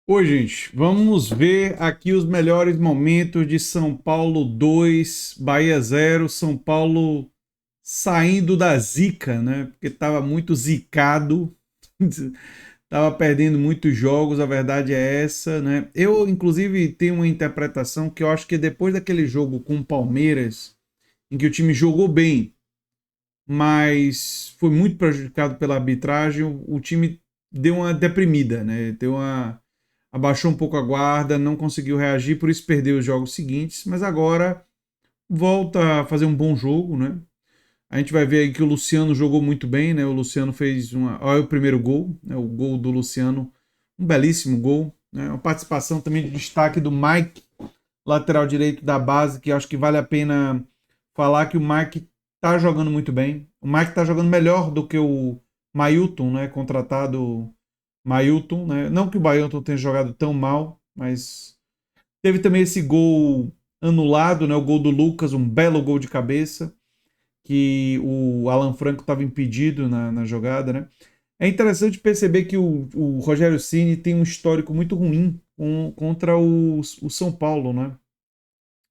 Oi, gente, vamos ver aqui os melhores momentos de São Paulo 2, Bahia 0. São Paulo saindo da zica, né? Porque estava muito zicado, estava perdendo muitos jogos, a verdade é essa, né? Eu, inclusive, tenho uma interpretação que eu acho que depois daquele jogo com o Palmeiras, em que o time jogou bem, mas foi muito prejudicado pela arbitragem, o time deu uma deprimida, né? Abaixou um pouco a guarda, não conseguiu reagir, por isso perdeu os jogos seguintes, mas agora volta a fazer um bom jogo, né? A gente vai ver aí que o Luciano jogou muito bem, né? O Luciano fez uma. Olha o primeiro gol, né? O gol do Luciano, um belíssimo gol, né? Uma participação também de destaque do Mike, lateral direito da base, que acho que vale a pena falar que o Mike tá jogando muito bem. O Mike tá jogando melhor do que o Mailton, né? Contratado Mailton, né? Não que o Mailton tenha jogado tão mal, mas teve também esse gol anulado, né? O gol do Lucas, um belo gol de cabeça, que o Alan Franco estava impedido na jogada, né? É interessante perceber que o Rogério Ceni tem um histórico muito ruim contra o São Paulo, né?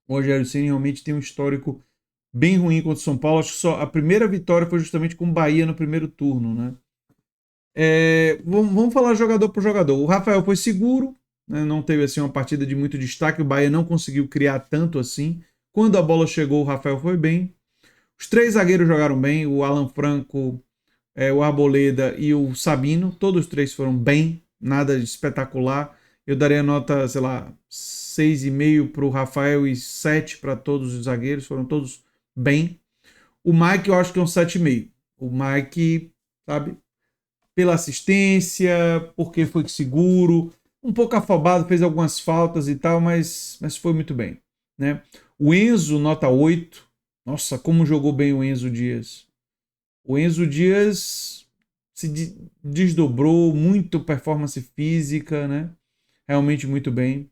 O Rogério Ceni realmente tem um histórico bem ruim contra o São Paulo. Acho que só a primeira vitória foi justamente com o Bahia no primeiro turno, né? Vamos falar jogador por jogador. O Rafael foi seguro, né? Não teve assim uma partida de muito destaque. O Bahia não conseguiu criar tanto assim. Quando a bola chegou, o Rafael foi bem. Os três zagueiros jogaram bem. O Alan Franco, o Arboleda e o Sabino. Todos os três foram bem. Nada de espetacular. Eu daria nota, sei lá, 6,5 para o Rafael e 7 para todos os zagueiros. Foram todos bem. O Mike eu acho que é um 7,5. O Mike, sabe, pela assistência, porque foi seguro, um pouco afobado, fez algumas faltas e tal, mas foi muito bem, né? O Enzo, nota 8. Nossa, como jogou bem o Enzo Dias. O Enzo Dias se desdobrou, muito performance física, né? Realmente muito bem.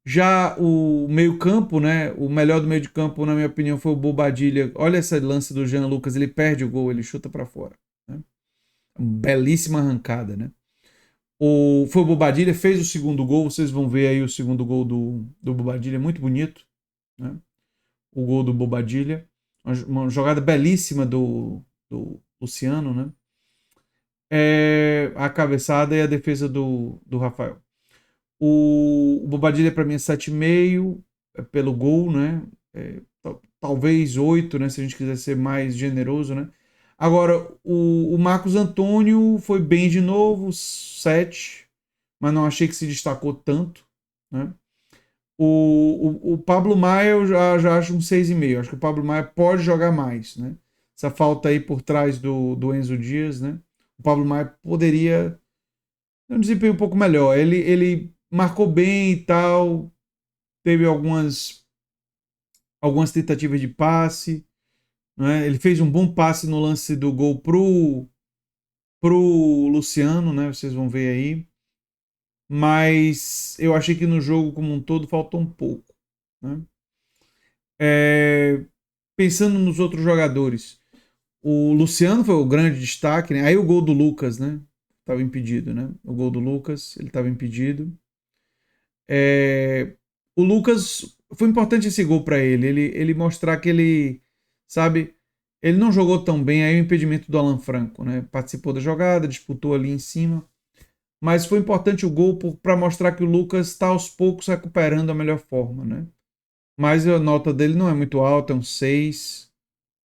Já o meio-campo, né? O melhor do meio de campo, na minha opinião, foi o Bobadilha. Olha esse lance do Jean Lucas, ele perde o gol, ele chuta para fora. Né? Belíssima arrancada, né? Foi o Bobadilha, fez o segundo gol. Vocês vão ver aí o segundo gol do Bobadilha, muito bonito. Né? O gol do Bobadilha. Uma jogada belíssima do Luciano, né? A cabeçada e a defesa do Rafael. O Bobadilha para mim é 7,5 pelo gol, né? Talvez 8, né? Se a gente quiser ser mais generoso, né? Agora, o Marcos Antônio foi bem de novo, 7, mas não achei que se destacou tanto, né? O Pablo Maia eu já acho um 6,5. Acho que o Pablo Maia pode jogar mais, né? Essa falta aí por trás do Enzo Dias, né? O Pablo Maia poderia ter um desempenho um pouco melhor. Ele marcou bem e tal, teve algumas tentativas de passe, né? Ele fez um bom passe no lance do gol pro Luciano, né? Vocês vão ver aí. Mas eu achei que no jogo como um todo faltou um pouco, né? É, Pensando nos outros jogadores, o Luciano foi o grande destaque, né? Aí o gol do Lucas, né? Tava impedido, né? O gol do Lucas, ele estava impedido. É, o Lucas, foi importante esse gol para ele mostrar que ele, sabe, ele não jogou tão bem, aí o impedimento do Alan Franco, né? Participou da jogada, disputou ali em cima, mas foi importante o gol para mostrar que o Lucas está aos poucos recuperando a melhor forma, né? Mas a nota dele não é muito alta, é um 6,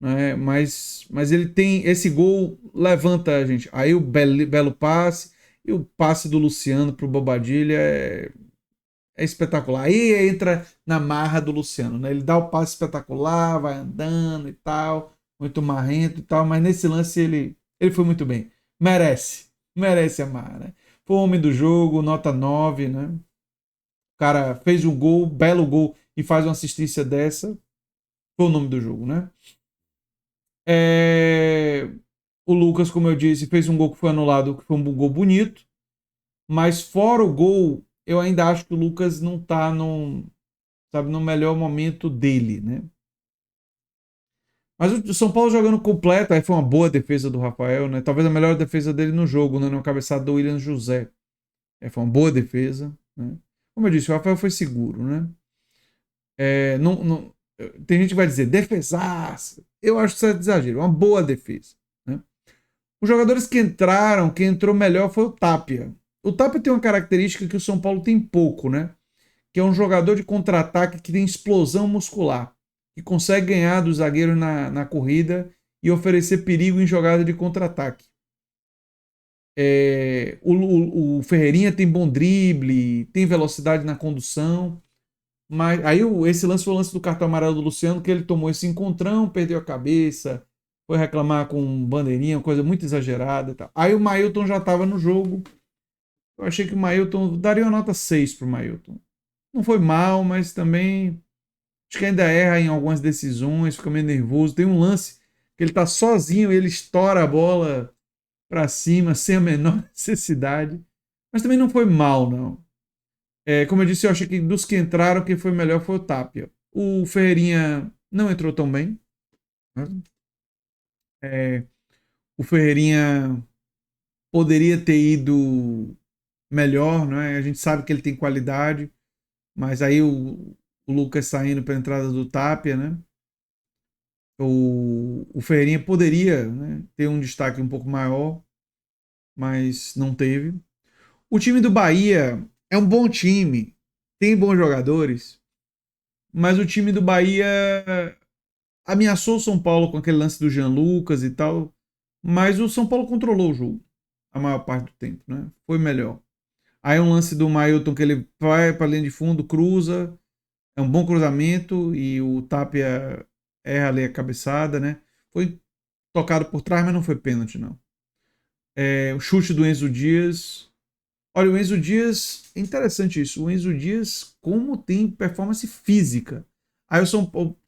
né? Mas ele tem esse gol, levanta a gente. Aí o belo passe e o passe do Luciano pro Bobadilha é espetacular. Aí entra na marra do Luciano, né? Ele dá o passe espetacular, vai andando e tal, muito marrento e tal, mas nesse lance ele foi muito bem. Merece a marra, né? Foi o homem do jogo, nota 9, né? O cara fez um gol, belo gol, e faz uma assistência dessa, foi o nome do jogo, né? É... O Lucas, como eu disse, fez um gol que foi anulado, que foi um gol bonito, mas fora o gol, eu ainda acho que o Lucas não tá sabe, no melhor momento dele, né? Mas o São Paulo jogando completo, aí foi uma boa defesa do Rafael, né? Talvez a melhor defesa dele no jogo, né? Na cabeçada do William José. Foi uma boa defesa. Né? Como eu disse, o Rafael foi seguro. Né? Tem gente que vai dizer defesaça. Eu acho que isso é exagero. Uma boa defesa. Né? Os jogadores que entraram, quem entrou melhor foi o Tapia. O Tapia tem uma característica que o São Paulo tem pouco, né? Que é um jogador de contra-ataque que tem explosão muscular, que consegue ganhar dos zagueiros na corrida e oferecer perigo em jogada de contra-ataque. O Ferreirinha tem bom drible, tem velocidade na condução, mas aí esse lance foi o lance do cartão amarelo do Luciano, que ele tomou esse encontrão, perdeu a cabeça, foi reclamar com bandeirinha, coisa muito exagerada e tal. Aí o Mailton já estava no jogo. Eu achei que o Mailton daria uma nota 6 pro Mailton. Não foi mal, mas também acho que ainda erra em algumas decisões, fica meio nervoso. Tem um lance que ele tá sozinho, ele estoura a bola para cima sem a menor necessidade. Mas também não foi mal, não. Como eu disse, eu achei que dos que entraram, quem foi melhor foi o Tapia. O Ferreirinha não entrou tão bem. Né? O Ferreirinha poderia ter ido melhor, né? A gente sabe que ele tem qualidade, mas aí o Lucas saindo para a entrada do Tapia, né? O Ferreirinha poderia, né, ter um destaque um pouco maior, mas não teve. O time do Bahia é um bom time, tem bons jogadores, mas o time do Bahia ameaçou o São Paulo com aquele lance do Jean Lucas e tal, mas o São Paulo controlou o jogo a maior parte do tempo, né? Foi melhor. Aí um lance do Mailton que ele vai para a linha de fundo, cruza, é um bom cruzamento e o Tapia erra ali a cabeçada, né? Foi tocado por trás, mas não foi pênalti, não. O chute do Enzo Dias. Olha, o Enzo Dias, é interessante isso. O Enzo Dias, como tem performance física. Aí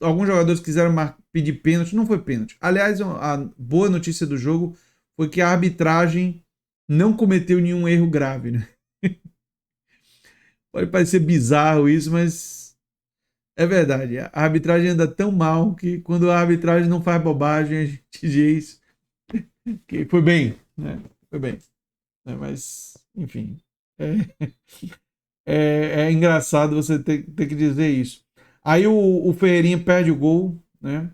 alguns jogadores quiseram pedir pênalti, não foi pênalti. Aliás, a boa notícia do jogo foi que a arbitragem não cometeu nenhum erro grave, né? Pode parecer bizarro isso, mas é verdade. A arbitragem anda tão mal que quando a arbitragem não faz bobagem, a gente diz que foi bem, né? Foi bem. Né? Mas, enfim. É, é engraçado você ter que dizer isso. Aí o Ferreirinha perde o gol, né?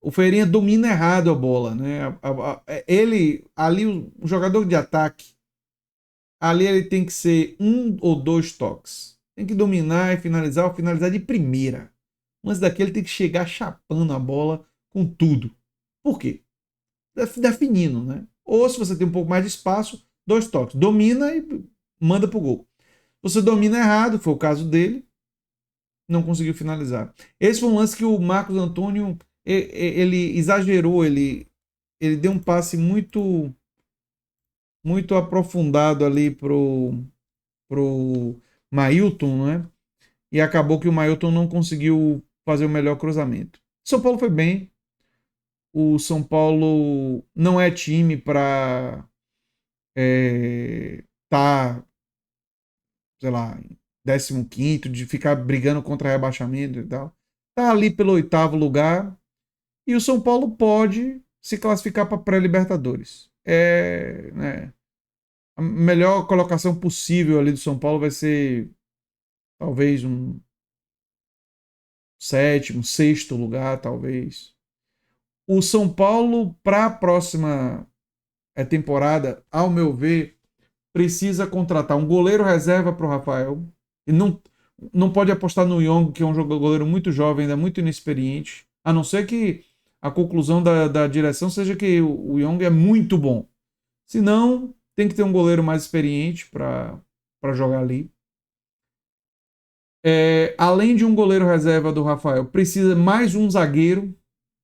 O Ferreirinha domina errado a bola, né? Ele, ali, o jogador de ataque, ali ele tem que ser um ou dois toques. Tem que dominar e finalizar, ou finalizar de primeira. Mas daquele tem que chegar chapando a bola com tudo. Por quê? Definindo, né? Ou se você tem um pouco mais de espaço, dois toques. Domina e manda pro gol. Você domina errado, foi o caso dele, não conseguiu finalizar. Esse foi um lance que o Marcos Antônio ele exagerou, ele deu um passe muito aprofundado ali pro Mailton, né? E acabou que o Mailton não conseguiu fazer o melhor cruzamento. São Paulo foi bem. O São Paulo não é time para tá, sei lá, 15º, de ficar brigando contra rebaixamento e tal. Tá ali pelo 8º lugar e o São Paulo pode se classificar para pré-Libertadores. Né, a melhor colocação possível ali do São Paulo vai ser talvez um sétimo, sexto lugar, talvez. O São Paulo, para a próxima temporada, ao meu ver, precisa contratar um goleiro reserva para o Rafael. E não pode apostar no Young, que é um goleiro muito jovem, ainda muito inexperiente. A não ser que a conclusão da direção seja que o Young é muito bom. Se não, tem que ter um goleiro mais experiente para jogar ali. Além de um goleiro reserva do Rafael, precisa mais um zagueiro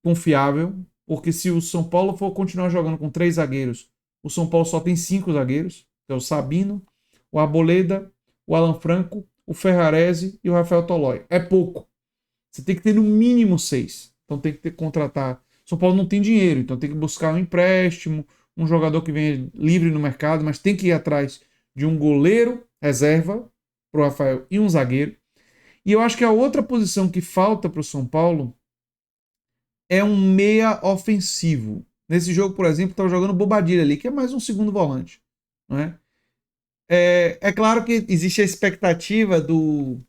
confiável, porque se o São Paulo for continuar jogando com 3 zagueiros, o São Paulo só tem 5 zagueiros, que é o Sabino, o Arboleda, o Alan Franco, o Ferrarese e o Rafael Tolói. É pouco. Você tem que ter no mínimo 6. Então tem que contratar. O São Paulo não tem dinheiro, então tem que buscar um empréstimo, um jogador que venha livre no mercado, mas tem que ir atrás de um goleiro reserva para o Rafael e um zagueiro. E eu acho que a outra posição que falta para o São Paulo é um meia ofensivo. Nesse jogo, por exemplo, estava jogando Bobadilha ali, que é mais um segundo volante. Não é? É claro que existe a expectativa do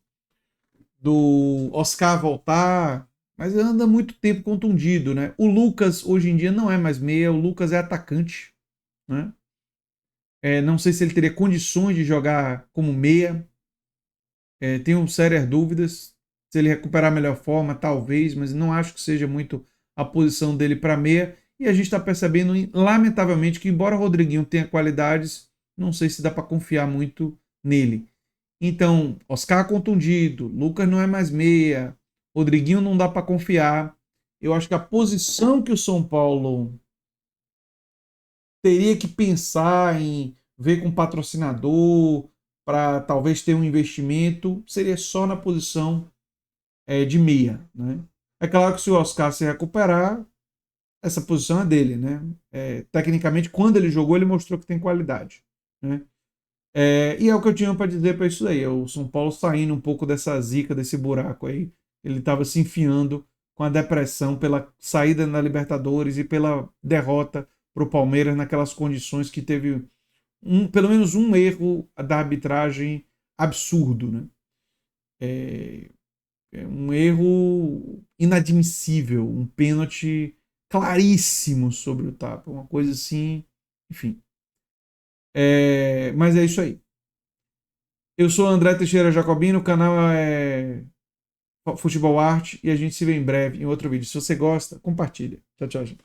Oscar voltar, mas anda muito tempo contundido, né? O Lucas hoje em dia não é mais meia, o Lucas é atacante, né? Não sei se ele teria condições de jogar como meia. Tenho sérias dúvidas. Se ele recuperar a melhor forma, talvez, mas não acho que seja muito a posição dele para meia. E a gente está percebendo, lamentavelmente, que embora o Rodriguinho tenha qualidades, não sei se dá para confiar muito nele. Então, Oscar contundido, Lucas não é mais meia, Rodriguinho não dá para confiar. Eu acho que a posição que o São Paulo teria que pensar em ver com patrocinador para talvez ter um investimento seria só na posição de meia, né? É claro que se o Oscar se recuperar, essa posição é dele, né? Tecnicamente, quando ele jogou, ele mostrou que tem qualidade, né? E é o que eu tinha para dizer para isso daí. É o São Paulo saindo um pouco dessa zica, desse buraco aí. Ele estava se enfiando com a depressão pela saída na Libertadores e pela derrota para o Palmeiras naquelas condições que teve pelo menos um erro da arbitragem absurdo, né? É, um erro inadmissível, um pênalti claríssimo sobre o Tapa, uma coisa assim, enfim. Mas é isso aí. Eu sou André Teixeira Jacobino, o canal é Futebol Arte e a gente se vê em breve em outro vídeo. Se você gosta, compartilha. Tchau, tchau, gente.